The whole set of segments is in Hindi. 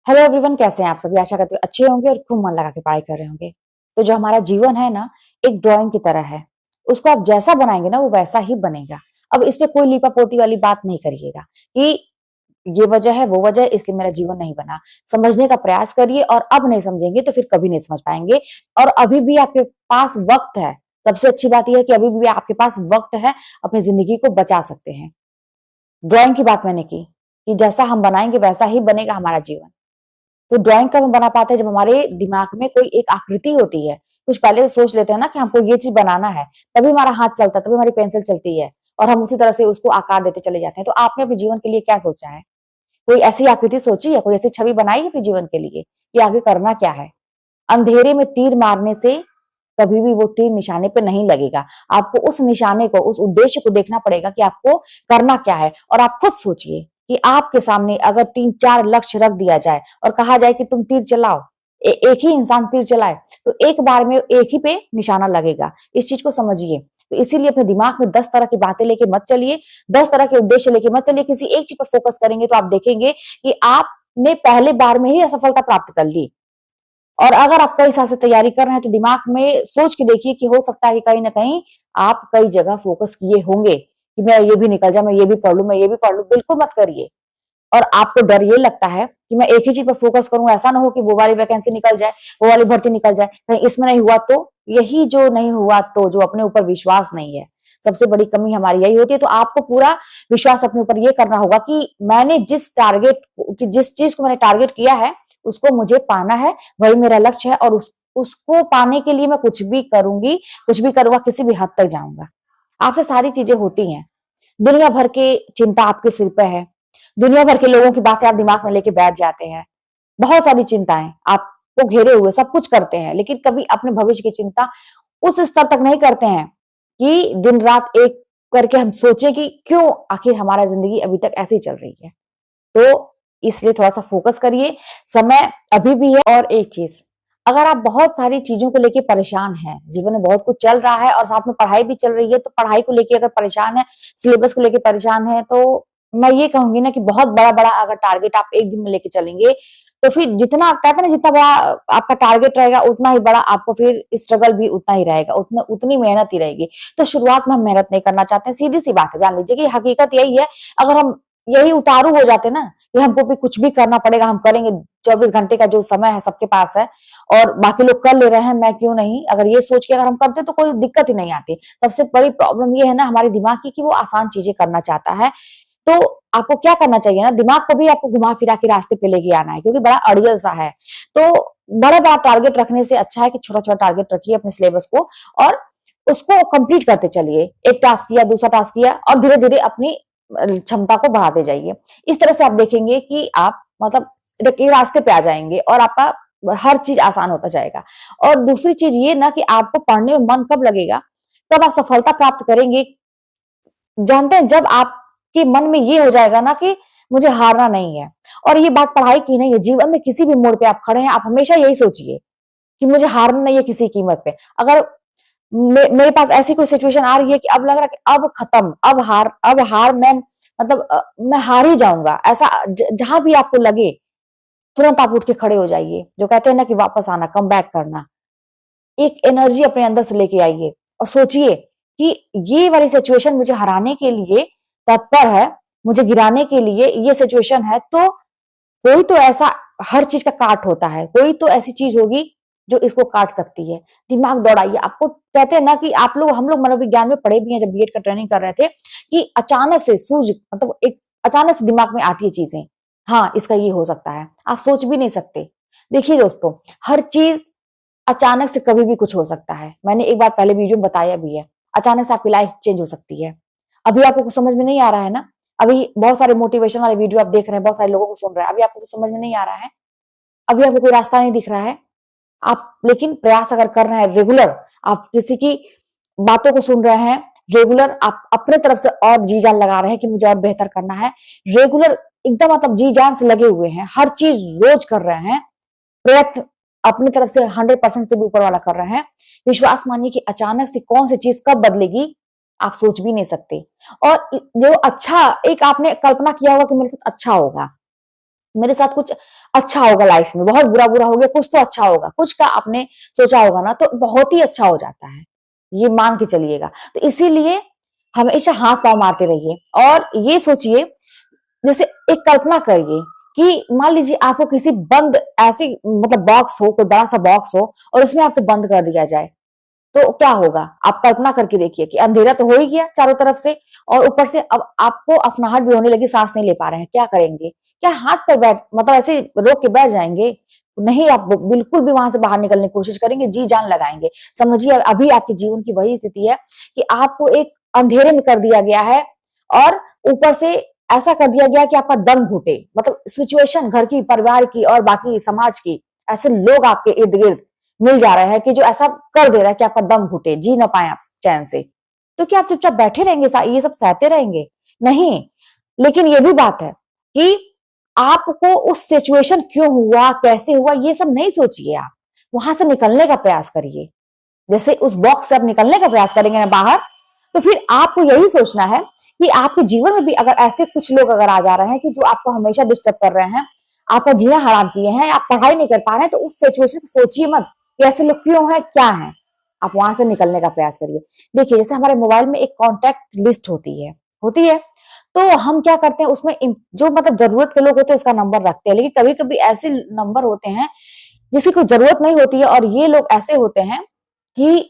हेलो एवरीवन, कैसे हैं आप सभी। आशा करते हैं अच्छे होंगे और खूब मन लगा के पढ़ाई कर रहे होंगे। तो जो हमारा जीवन है ना, एक ड्राइंग की तरह है। उसको आप जैसा बनाएंगे ना, वो वैसा ही बनेगा। अब इस पे कोई लीपा पोती वाली बात नहीं करिएगा कि ये वजह है वो वजह है इसलिए मेरा जीवन नहीं बना। समझने का प्रयास करिए, और अब नहीं समझेंगे तो फिर कभी नहीं समझ पाएंगे। और अभी भी आपके पास वक्त है। सबसे अच्छी बात यह है कि अभी भी आपके पास वक्त है, अपनी जिंदगी को बचा सकते हैं। ड्राइंग की बात मैंने की कि जैसा हम बनाएंगे वैसा ही बनेगा हमारा जीवन। तो ड्राइंग कब हम बना पाते हैं? जब हमारे दिमाग में कोई एक आकृति होती है। कुछ पहले से सोच लेते हैं ना कि हमको ये चीज बनाना है, तभी हमारा हाथ चलता है, तभी हमारी पेंसिल चलती है, और हम उसी तरह से उसको आकार देते चले जाते हैं। तो आपने अपने जीवन के लिए क्या सोचा है? कोई ऐसी आकृति सोची है, कोई ऐसी छवि बनाई है अपने जीवन के लिए कि आगे करना क्या है? अंधेरे में तीर मारने से कभी भी वो तीर निशाने पे नहीं लगेगा। आपको उस निशाने को, उस उद्देश्य को देखना पड़ेगा कि आपको करना क्या है। और आप खुद सोचिए कि आपके सामने अगर 3-4 लक्ष्य रख दिया जाए और कहा जाए कि तुम तीर चलाओ, एक ही इंसान तीर चलाए, तो एक बार में एक ही पे निशाना लगेगा। इस चीज को समझिए। तो इसीलिए अपने दिमाग में 10 तरह की बातें लेके मत चलिए, 10 तरह के उद्देश्य लेके मत चलिए। किसी एक चीज पर फोकस करेंगे तो आप देखेंगे कि आपने पहले बार में ही असफलता प्राप्त कर ली। और अगर आप कई साल से तैयारी कर रहे हैं तो दिमाग में सोच के देखिए कि हो सकता है कि कहीं ना कहीं आप कई जगह फोकस किए होंगे कि मैं ये भी निकल जाए, मैं ये भी पढ़ लूं, मैं ये भी पढ़ लूं। बिल्कुल मत करिए। और आपको डर ये लगता है कि मैं एक ही चीज पर फोकस करूं, ऐसा ना हो कि वो वाली वैकेंसी निकल जाए, वो वाली भर्ती निकल जाए, कहीं इसमें नहीं हुआ तो। यही जो नहीं हुआ तो, जो अपने ऊपर विश्वास नहीं है, सबसे बड़ी कमी हमारी यही होती है। तो आपको पूरा विश्वास अपने ऊपर ये करना होगा कि मैंने जिस चीज को मैंने टारगेट किया है, उसको मुझे पाना है, वही मेरा लक्ष्य है। और उसको पाने के लिए मैं कुछ भी करूंगी, कुछ भी करूंगा, किसी भी हद तक जाऊंगा। आपसे सारी चीजें होती हैं। दुनिया भर की चिंता आपके सिर पे है। दुनिया भर के लोगों की बातें आप दिमाग में लेके बैठ जाते हैं। बहुत सारी चिंताएं आपको घेरे हुए, सब कुछ करते हैं, लेकिन कभी अपने भविष्य की चिंता उस स्तर तक नहीं करते हैं कि दिन रात एक करके हम सोचें कि क्यों आखिर हमारा जिंदगी अभी तक ऐसी चल रही है। तो इसलिए थोड़ा सा फोकस करिए। समय अभी भी है। और एक चीज, अगर आप बहुत सारी चीजों को लेके परेशान हैं, जीवन में बहुत कुछ चल रहा है और साथ में पढ़ाई भी चल रही है, तो पढ़ाई को लेके अगर परेशान है, सिलेबस को लेके परेशान है, तो मैं ये कहूंगी ना कि बहुत बड़ा बड़ा अगर टारगेट आप एक दिन में लेके चलेंगे, तो फिर जितना कहते हैं ना, जितना बड़ा आपका टारगेट रहेगा उतना ही बड़ा आपको फिर स्ट्रगल भी उतना ही रहेगा, उतनी मेहनत ही रहेगी। तो शुरुआत में हम मेहनत नहीं करना चाहते हैं, सीधी सी बात है, जान लीजिए कि हकीकत यही है। अगर हम यही उतारू हो जाते ना कि हमको भी कुछ भी करना पड़ेगा, हम करेंगे, 24 घंटे का जो समय है सबके पास है और बाकी लोग कर ले रहे हैं, मैं क्यों नहीं, अगर ये सोच के अगर हम करते तो कोई दिक्कत ही नहीं आती। सबसे बड़ी प्रॉब्लम ये है ना हमारे दिमाग की कि वो आसान चीजें करना चाहता है। तो आपको क्या करना चाहिए ना, दिमाग को भी आपको घुमा फिरा के रास्ते पे लेके आना है, क्योंकि बड़ा अड़ियल सा है। तो बड़ा बड़ा टारगेट रखने से अच्छा है कि छोटा छोटा टारगेट रखिए अपने सिलेबस को, और उसको कंप्लीट करते चलिए। एक टास्क किया, दूसरा टास्क किया, और धीरे धीरे अपनी क्षमता को बढ़ाते जाइए। इस तरह से आप देखेंगे कि आप मतलब एक रास्ते पे आ जाएंगे और आपका हर चीज आसान होता जाएगा। और दूसरी चीज ये ना कि आपको पढ़ने में मन कब लगेगा, कब आप सफलता प्राप्त करेंगे, जानते हैं, जब आपके मन में ये हो जाएगा ना कि मुझे हारना नहीं है। और ये बात पढ़ाई की नहीं है, जीवन में किसी भी मोड़ पे आप खड़े हैं, आप हमेशा यही सोचिए कि मुझे हारना नहीं है किसी कीमत पे। अगर मेरे पास ऐसी कोई सिचुएशन आ रही है कि अब लग रहा है कि अब खत्म, अब हार मैं मतलब मैं हार ही जाऊंगा, ऐसा जहां भी आपको लगे, तुरंत आप उठ के खड़े हो जाइए। जो कहते हैं ना कि वापस आना, कम बैक करना, एक एनर्जी अपने अंदर से लेके आइए और सोचिए कि ये वाली सिचुएशन मुझे हराने के लिए तत्पर है, मुझे गिराने के लिए ये सिचुएशन है। तो कोई तो ऐसा, हर चीज का काट होता है, कोई तो ऐसी चीज होगी जो इसको काट सकती है। दिमाग दौड़ाइए। आपको कहते हैं ना कि हम लोग मनोविज्ञान में पढ़े भी हैं जब बीएड का ट्रेनिंग कर रहे थे, कि अचानक से सूझ मतलब एक अचानक से दिमाग में आती है चीजें। हाँ, इसका ये हो सकता है, आप सोच भी नहीं सकते। देखिए दोस्तों, हर चीज अचानक से कभी भी कुछ हो सकता है। मैंने एक बार पहले वीडियो में बताया भी है, अचानक से आपकी लाइफ चेंज हो सकती है। अभी आपको कुछ समझ में नहीं आ रहा है ना, अभी बहुत सारे मोटिवेशन वाले वीडियो आप देख रहे हैं, बहुत सारे लोगों को सुन रहे हैं, अभी आपको कुछ समझ में नहीं आ रहा है, अभी आपको कोई रास्ता नहीं दिख रहा है। आप लेकिन प्रयास अगर कर रहे हैं रेगुलर, आप किसी की बातों को सुन रहे हैं रेगुलर, आप अपने तरफ से और जी जान लगा रहे हैं कि मुझे और बेहतर करना है, रेगुलर एकदम मतलब जी जान से लगे हुए हैं, हर चीज रोज कर रहे हैं, प्रयत्न अपनी तरफ से 100% से भी ऊपर वाला कर रहे हैं, विश्वास मानिए कि अचानक से कौन सी चीज कब बदलेगी आप सोच भी नहीं सकते। और जो अच्छा, एक आपने कल्पना किया होगा कि मेरे साथ अच्छा होगा, मेरे साथ कुछ अच्छा होगा लाइफ में, बहुत बुरा बुरा हो गया, कुछ तो अच्छा होगा, कुछ का आपने सोचा होगा ना, तो बहुत ही अच्छा हो जाता है, ये मान के चलिएगा। तो इसीलिए हमेशा हाथ पांव मारते रहिए और ये सोचिए, जैसे एक कल्पना करिए कि मान लीजिए आपको किसी बंद ऐसी मतलब बॉक्स हो, कोई बड़ा सा बॉक्स हो और उसमें आपको बंद कर दिया जाए, तो क्या होगा? आप कल्पना करके देखिए कि अंधेरा तो हो ही गया चारों तरफ से, और ऊपर से अब आपको अफनाहट भी होने लगी, सांस नहीं ले पा रहे हैं, क्या करेंगे? क्या हाथ पर बैठ मतलब ऐसे रोक के बैठ जाएंगे? नहीं, आप बिल्कुल भी वहां से बाहर निकलने की कोशिश करेंगे, जी जान लगाएंगे। समझिए अभी आपके जीवन की वही स्थिति है कि आपको एक अंधेरे में कर दिया गया है और ऊपर से ऐसा कर दिया गया कि आपका दम घुटे, मतलब सिचुएशन घर की, परिवार की और बाकी समाज की, ऐसे लोग आपके इर्द गिर्द मिल जा रहे हैं कि जो ऐसा कर दे रहा है कि आपका दम घुटे, जी ना पाए आप चैन से। तो क्या आप चुपचाप बैठे रहेंगे, ये सब सहते रहेंगे? नहीं। लेकिन ये भी बात है कि आपको उस सिचुएशन क्यों हुआ, कैसे हुआ, ये सब नहीं सोचिए, आप वहां से निकलने का प्रयास करिए। जैसे उस बॉक्स से आप निकलने का प्रयास करेंगे ना बाहर, तो फिर आपको यही सोचना है कि आपके जीवन में भी अगर ऐसे कुछ लोग अगर आ जा रहे हैं कि जो आपको हमेशा डिस्टर्ब कर रहे हैं, आपका जीना हराम किए हैं, आप पढ़ाई नहीं कर पा रहे हैं, तो उस सिचुएशन को सोचिए मत कि ऐसे लोग क्यों हैं, क्या है। आप वहां से निकलने का प्रयास करिए। देखिए, जैसे हमारे मोबाइल में एक कॉन्टैक्ट लिस्ट होती है, तो हम क्या करते हैं उसमें जो मतलब जरूरत के लोग होते हैं उसका नंबर रखते हैं, लेकिन कभी कभी ऐसे नंबर होते हैं जिसकी कोई जरूरत नहीं होती है, और ये लोग ऐसे होते हैं कि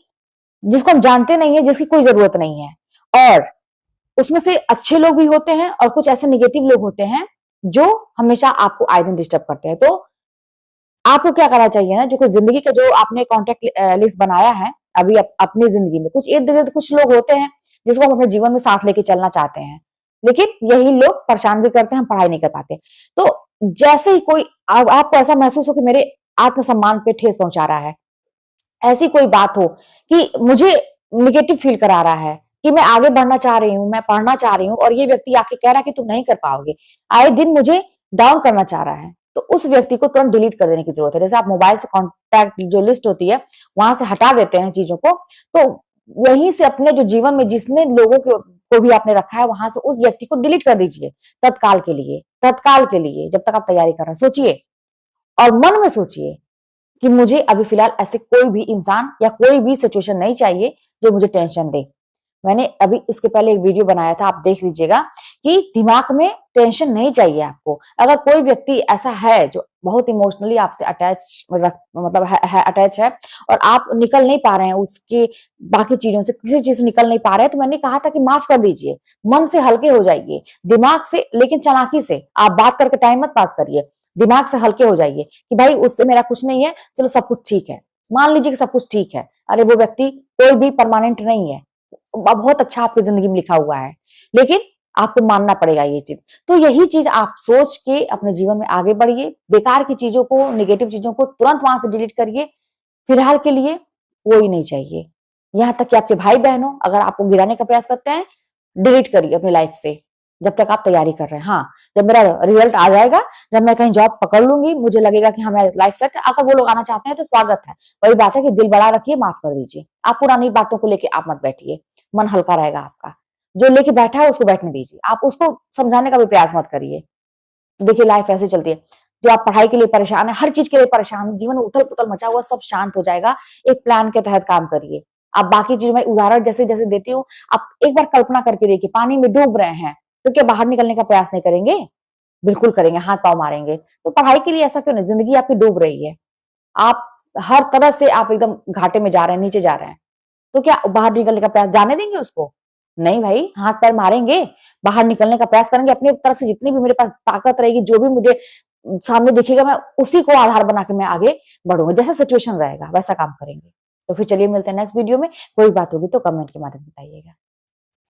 जिसको हम जानते नहीं है, जिसकी कोई जरूरत नहीं है, और उसमें से अच्छे लोग भी होते हैं और कुछ ऐसे निगेटिव लोग होते हैं जो हमेशा आपको आए दिन डिस्टर्ब करते हैं। तो आपको क्या करना चाहिए ना, जो कुछ जिंदगी का जो आपने कॉन्टेक्ट लिस्ट बनाया है अभी अपनी जिंदगी में, कुछ इर्द गिर्द कुछ लोग होते हैं जिसको हम अपने जीवन में साथ लेके चलना चाहते हैं, लेकिन यही लोग परेशान भी करते हैं, हम पढ़ाई नहीं कर पाते। तो जैसे ही कोई आपको ऐसा महसूस हो कि मेरे आत्मसम्मान पे ठेस पहुंचा रहा है, ऐसी कोई बात हो कि मुझे निगेटिव फील करा रहा है कि मैं आगे बढ़ना चाह रही हूँ, मैं पढ़ना चाह रही हूँ, और ये व्यक्ति आके कह रहा है कि तुम नहीं कर पाओगे, आए दिन मुझे डाउन करना चाह रहा है, तो उस व्यक्ति को तुरंत डिलीट कर देने की जरूरत है। जैसे आप मोबाइल से कॉन्टैक्ट जो लिस्ट होती है वहां से हटा देते हैं चीजों को, तो वहीं से अपने जो जीवन में जिसने लोगों को भी आपने रखा है वहां से उस व्यक्ति को डिलीट कर दीजिए, तत्काल के लिए, तत्काल के लिए, जब तक आप तैयारी कर रहे हैं। सोचिए और मन में सोचिए कि मुझे अभी फिलहाल ऐसे कोई भी इंसान या कोई भी सिचुएशन नहीं चाहिए जो मुझे टेंशन दे। मैंने अभी इसके पहले एक वीडियो बनाया था, आप देख लीजिएगा कि दिमाग में टेंशन नहीं चाहिए आपको। अगर कोई व्यक्ति ऐसा है जो बहुत इमोशनली आपसे अटैच मतलब है अटैच है और आप निकल नहीं पा रहे हैं उसके बाकी चीजों से, किसी चीज से निकल नहीं पा रहे हैं, तो मैंने कहा था कि माफ कर दीजिए, मन से हल्के हो जाइए, दिमाग से, लेकिन चालाकी से आप बात करके टाइम मत पास करिए, दिमाग से हल्के हो जाइए कि भाई उससे मेरा कुछ नहीं है, चलो सब कुछ ठीक है। मान लीजिए कि सब कुछ ठीक है, अरे वो व्यक्ति कोई भी परमानेंट नहीं है, बहुत अच्छा आपकी जिंदगी में लिखा हुआ है, लेकिन आपको मानना पड़ेगा ये चीज। तो यही चीज आप सोच के अपने जीवन में आगे बढ़िए, बेकार की चीजों को, निगेटिव चीजों को तुरंत वहां से डिलीट करिए। फिलहाल के लिए कोई नहीं चाहिए, यहां तक कि आपके भाई बहनों अगर आपको गिराने का प्रयास करते हैं, डिलीट करिए अपनी लाइफ से, जब तक आप तैयारी कर रहे हैं। हाँ, जब मेरा रिजल्ट आ जाएगा, जब मैं कहीं जॉब पकड़ लूंगी, मुझे लगेगा कि हमारी लाइफ सेट है, अगर वो लोग आना चाहते हैं तो स्वागत है। वही बात है कि दिल बड़ा रखिए, माफ कर दीजिए, आप पुरानी बातों को लेके आप मत बैठिए, मन हल्का रहेगा आपका। जो लेके बैठा है उसको बैठने दीजिए, आप उसको समझाने का भी प्रयास मत करिए। तो देखिए लाइफ ऐसे चलती है, जो आप पढ़ाई के लिए परेशान है, हर चीज के लिए परेशान, जीवन में उथल पुथल मचा हुआ, सब शांत हो जाएगा। एक प्लान के तहत काम करिए। आप बाकी चीजों में उदाहरण जैसे जैसे देती हूँ, आप एक बार कल्पना करके देखिए, पानी में डूब रहे हैं तो क्या बाहर निकलने का प्रयास नहीं करेंगे? बिल्कुल करेंगे, हाथ पांव मारेंगे। तो पढ़ाई के लिए ऐसा क्यों नहीं, जिंदगी आपकी डूब रही है, आप हर तरह से आप एकदम घाटे में जा रहे हैं, नीचे जा रहे हैं, तो क्या बाहर निकलने का प्रयास जाने देंगे उसको? नहीं भाई, हाथ पैर मारेंगे, बाहर निकलने का प्रयास करेंगे, अपनी तरफ से जितनी भी मेरे पास ताकत रहेगी, जो भी मुझे सामने दिखेगा, मैं उसी को आधार बना के मैं आगे बढ़ूंगा, जैसा सिचुएशन रहेगा वैसा काम करेंगे। तो फिर चलिए मिलते हैं नेक्स्ट वीडियो में, कोई बात होगी तो कमेंट के माध्यम से बताइएगा।